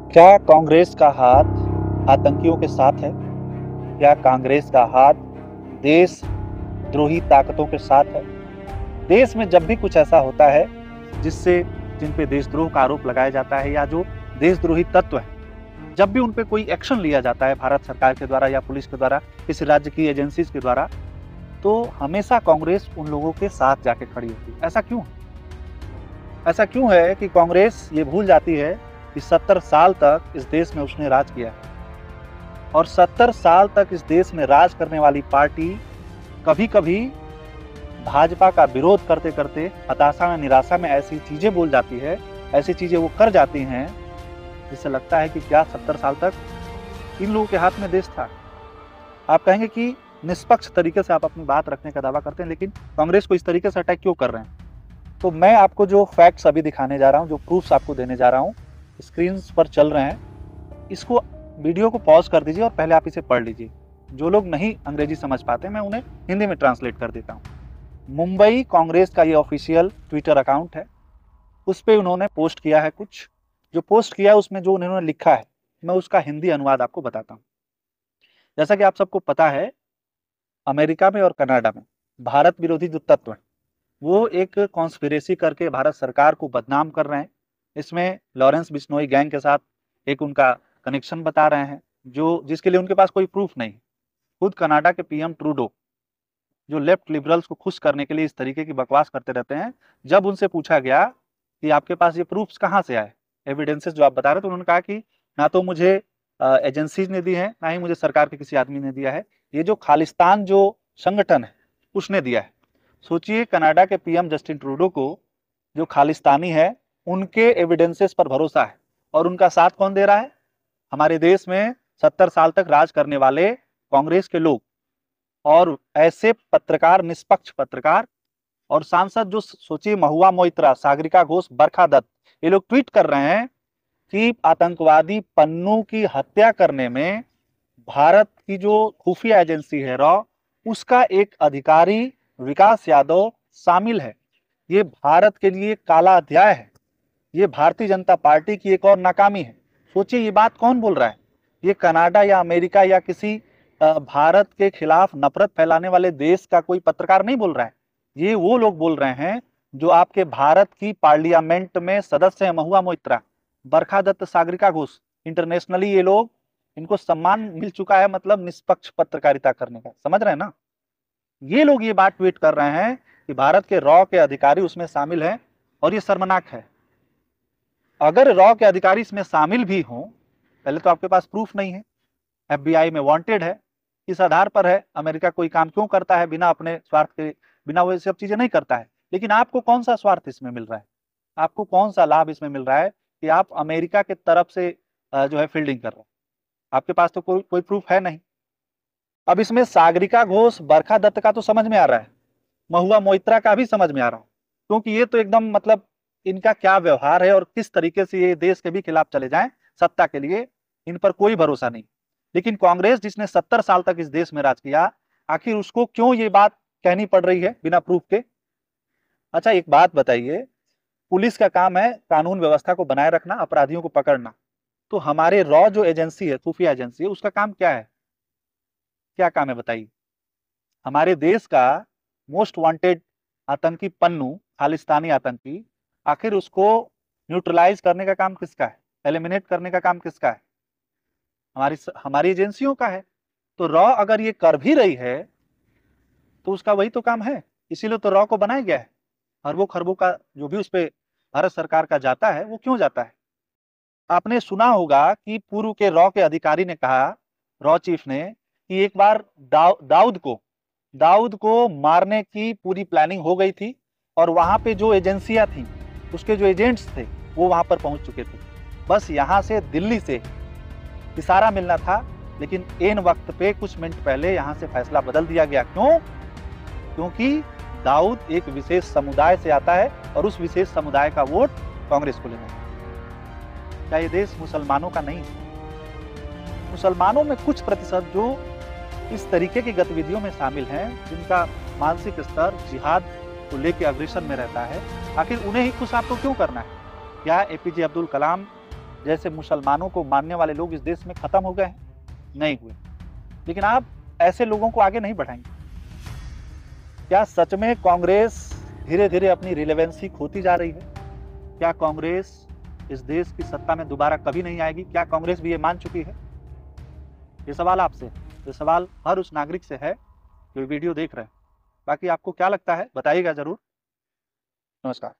क्या कांग्रेस का हाथ आतंकियों के साथ है? क्या कांग्रेस का हाथ देशद्रोही ताकतों के साथ है? देश में जब भी कुछ ऐसा होता है जिससे जिन पे देशद्रोह का आरोप लगाया जाता है या जो देशद्रोही तत्व है, जब भी उन पे कोई एक्शन लिया जाता है भारत सरकार के द्वारा या पुलिस के द्वारा, किसी राज्य की एजेंसीज के द्वारा, तो हमेशा कांग्रेस उन लोगों के साथ जाके खड़ी होती है। ऐसा क्यों? ऐसा क्यों है कि कांग्रेस ये भूल जाती है कि 70 साल तक इस देश में उसने राज किया है और 70 साल तक इस देश में राज करने वाली पार्टी कभी कभी भाजपा का विरोध करते करते हताशा में निराशा में ऐसी चीजें बोल जाती है, ऐसी चीजें वो कर जाती हैं जिससे लगता है कि क्या 70 साल तक इन लोगों के हाथ में देश था। आप कहेंगे कि निष्पक्ष तरीके से आप अपनी बात रखने का दावा करते हैं, लेकिन कांग्रेस को इस तरीके से अटैक क्यों कर रहे हैं? तो मैं आपको जो फैक्ट्स अभी दिखाने जा रहा हूँ, जो प्रूफ्स आपको देने जा रहा हूँ, स्क्रीन पर चल रहे हैं, इसको वीडियो को पॉज कर दीजिए और पहले आप इसे पढ़ लीजिए। जो लोग नहीं अंग्रेजी समझ पाते मैं उन्हें हिंदी में ट्रांसलेट कर देता हूँ। मुंबई कांग्रेस का ये ऑफिशियल ट्विटर अकाउंट है, उस पर उन्होंने पोस्ट किया है। कुछ जो पोस्ट किया है उसमें जो उन्होंने लिखा है मैं उसका हिंदी अनुवाद आपको बताता हूँ। जैसा कि आप सबको पता है, अमेरिका में और कनाडा में भारत विरोधी जो तत्व है वो एक कॉन्स्पिरेसी करके भारत सरकार को बदनाम कर रहे हैं। इसमें लॉरेंस बिश्नोई गैंग के साथ एक उनका कनेक्शन बता रहे हैं, जो जिसके लिए उनके पास कोई प्रूफ नहीं। खुद कनाडा के पीएम ट्रूडो जो लेफ्ट लिबरल्स को खुश करने के लिए इस तरीके की बकवास करते रहते हैं, जब उनसे पूछा गया कि आपके पास ये प्रूफ्स कहाँ से आए, एविडेंसेस जो आप बता रहे, तो उन्होंने कहा कि ना तो मुझे एजेंसीज ने दी है, ना ही मुझे सरकार के किसी आदमी ने दिया है, ये जो खालिस्तान जो संगठन है उसने दिया है। सोचिए, कनाडा के पीएम जस्टिन ट्रूडो को जो खालिस्तानी है उनके एविडेंसेस पर भरोसा है, और उनका साथ कौन दे रहा है? हमारे देश में 70 साल तक राज करने वाले कांग्रेस के लोग और ऐसे पत्रकार, निष्पक्ष पत्रकार और सांसद जो सोचिए महुआ मोइत्रा, सागरिका घोष, बरखा दत्त, ये लोग ट्वीट कर रहे हैं कि आतंकवादी पन्नू की हत्या करने में भारत की जो खुफिया एजेंसी है रॉ, उसका एक अधिकारी विकास यादव शामिल है। ये भारत के लिए काला अध्याय है, ये भारतीय जनता पार्टी की एक और नाकामी है। सोचिए, ये बात कौन बोल रहा है? ये कनाडा या अमेरिका या किसी भारत के खिलाफ नफरत फैलाने वाले देश का कोई पत्रकार नहीं बोल रहा है। ये वो लोग बोल रहे हैं जो आपके भारत की पार्लियामेंट में सदस्य है, महुआ मोइत्रा, बरखा दत्त, सागरिका घोष। इंटरनेशनली ये लोग, इनको सम्मान मिल चुका है, मतलब निष्पक्ष पत्रकारिता करने का, समझ रहे हैं ना? ये लोग ये बात ट्वीट कर रहे हैं कि भारत के रॉ के अधिकारी उसमें शामिल हैं, और ये शर्मनाक है। अगर रॉ के अधिकारी इसमें शामिल भी हों, पहले तो आपके पास प्रूफ नहीं है, एफबीआई में वांटेड है, इस आधार पर है। अमेरिका कोई काम क्यों करता है बिना अपने स्वार्थ के, बिना वो सब चीजें नहीं करता है। लेकिन आपको कौन सा स्वार्थ इसमें मिल रहा है? आपको कौन सा लाभ इसमें मिल रहा है कि आप अमेरिका के तरफ से जो है फील्डिंग कर रहे हैं? आपके पास तो कोई प्रूफ है नहीं। अब इसमें सागरिका घोष, बरखा दत्त का तो समझ में आ रहा है, महुआ मोइत्रा का भी समझ में आ रहा है, क्योंकि ये तो एकदम मतलब इनका क्या व्यवहार है और किस तरीके से ये देश के भी खिलाफ चले जाएं सत्ता के लिए, इन पर कोई भरोसा नहीं। लेकिन कांग्रेस जिसने 70 साल तक इस देश में राज किया, आखिर उसको क्यों ये बात कहनी पड़ रही है बिना प्रूफ के? अच्छा, एक बात बताइए, पुलिस का काम है कानून व्यवस्था को बनाए रखना, अपराधियों को पकड़ना, तो हमारे रॉ जो एजेंसी है, खुफिया एजेंसी है, उसका काम क्या है? क्या काम है बताइए? हमारे देश का मोस्ट वांटेड आतंकी पन्नू, खालिस्तानी आतंकी, आखिर उसको न्यूट्रलाइज करने का काम किसका है? एलिमिनेट करने का काम किसका है? हमारी हमारी एजेंसियों का है। तो रॉ अगर ये कर भी रही है तो उसका वही तो काम है, इसीलिए तो रॉ को बनाया गया है। अरबों खरबों का जो भी उस पर भारत सरकार का जाता है, वो क्यों जाता है? आपने सुना होगा कि पूर्व के रॉ के अधिकारी ने कहा, रॉ चीफ ने, कि एक बार दाऊद को मारने की पूरी प्लानिंग हो गई थी, और वहां पे जो एजेंसियां थी, उसके जो एजेंट्स थे, वो वहां पर पहुंच चुके थे। बस यहां से, दिल्ली से इशारा मिलना था, लेकिन एन वक्त पे कुछ मिनट पहले यहां से फैसला बदल दिया गया। क्यों? क्योंकि दाऊद एक विशेष समुदाय से आता है और उस विशेष समुदाय का वोट कांग्रेस को लेना है। क्या ये देश मुसलमानों का नहीं है? मुसलमानों में कुछ प्रतिशत जो इस तरीके की गतिविधियों में शामिल हैं, जिनका मानसिक स्तर जिहाद को लेकर अग्रेसर में रहता है, आखिर उन्हें ही खुश आपको क्यों करना है? क्या एपीजे अब्दुल कलाम जैसे मुसलमानों को मानने वाले लोग इस देश में खत्म हो गए हैं? नहीं हुए। लेकिन आप ऐसे लोगों को आगे नहीं बढ़ाएंगे। क्या सच में कांग्रेस धीरे धीरे अपनी रिलेवेंसी खोती जा रही है? क्या कांग्रेस इस देश की सत्ता में दोबारा कभी नहीं आएगी? क्या कांग्रेस भी ये मान चुकी है? ये सवाल आपसे, ये सवाल हर उस नागरिक से है जो वीडियो देख रहे हैं। बाकी आपको क्या लगता है बताइएगा जरूर। नमस्कार।